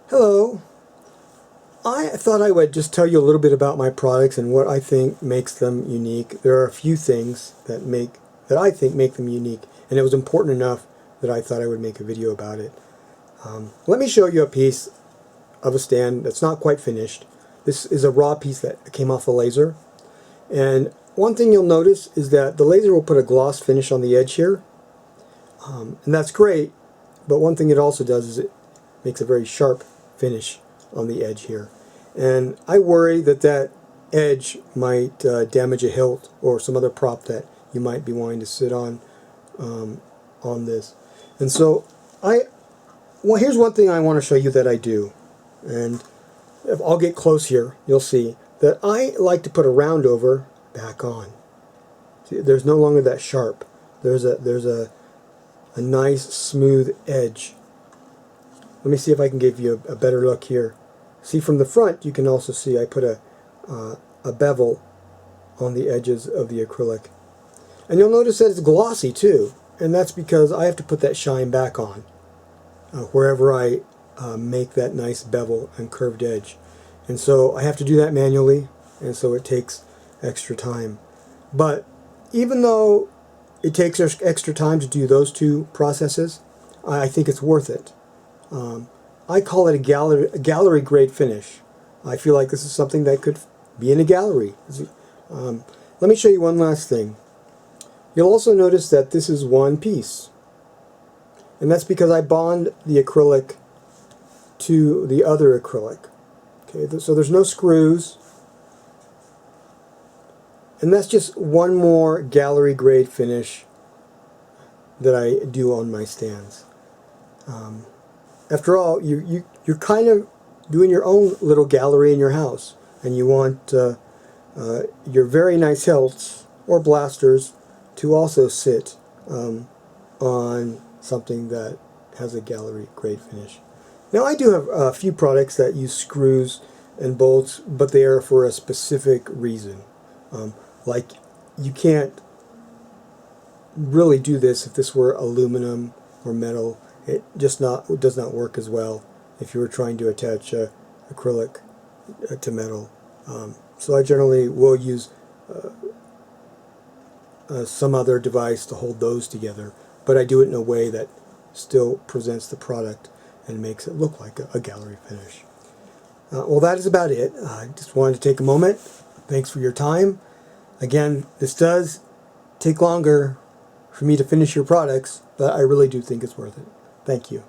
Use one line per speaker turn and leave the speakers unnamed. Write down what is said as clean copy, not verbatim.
Hello. I thought I would just tell you a little bit about my products and what I think makes them unique. There are a few things that I think make them unique, and it was important enough that I thought I would make a video about it. Let me show you a piece of a stand that's not quite finished. This is a raw piece that came off a laser, and one thing you'll notice is that the laser will put a gloss finish on the edge here, and that's great, but one thing it also does is it makes a very sharp finish on the edge here. And I worry that that edge might damage a hilt or some other prop that you might be wanting to sit on this. And so well, here's one thing I want to show you that I do. And if I'll get close here, you'll see that I like to put a round over back on. See, there's no longer that sharp. There's a nice smooth edge. Let me see if I can give you a better look here. See, from the front you can also see I put a bevel on the edges of the acrylic. And you'll notice that it's glossy too, and that's because I have to put that shine back on wherever I make that nice bevel and curved edge. And so I have to do that manually, and so it takes extra time. But even though it takes extra time to do those two processes, I think it's worth it. I call it a gallery grade finish. I feel like this is something that could be in a gallery. Let me show you one last thing. You'll also notice that this is one piece, and that's because I bond the acrylic to the other acrylic. Okay, so there's no screws, and that's just one more gallery grade finish that I do on my stands. After all, you're kind of doing your own little gallery in your house, and you want your very nice hilts or blasters to also sit on something that has a gallery grade finish. Now, I do have a few products that use screws and bolts, but they are for a specific reason. Like, you can't really do this if this were aluminum or metal. It does not work as well if you were trying to attach acrylic to metal. So I generally will use some other device to hold those together, but I do it in a way that still presents the product and makes it look like a gallery finish. Well, that is about it. I just wanted to take a moment. Thanks for your time. Again, this does take longer for me to finish your products, but I really do think it's worth it. Thank you.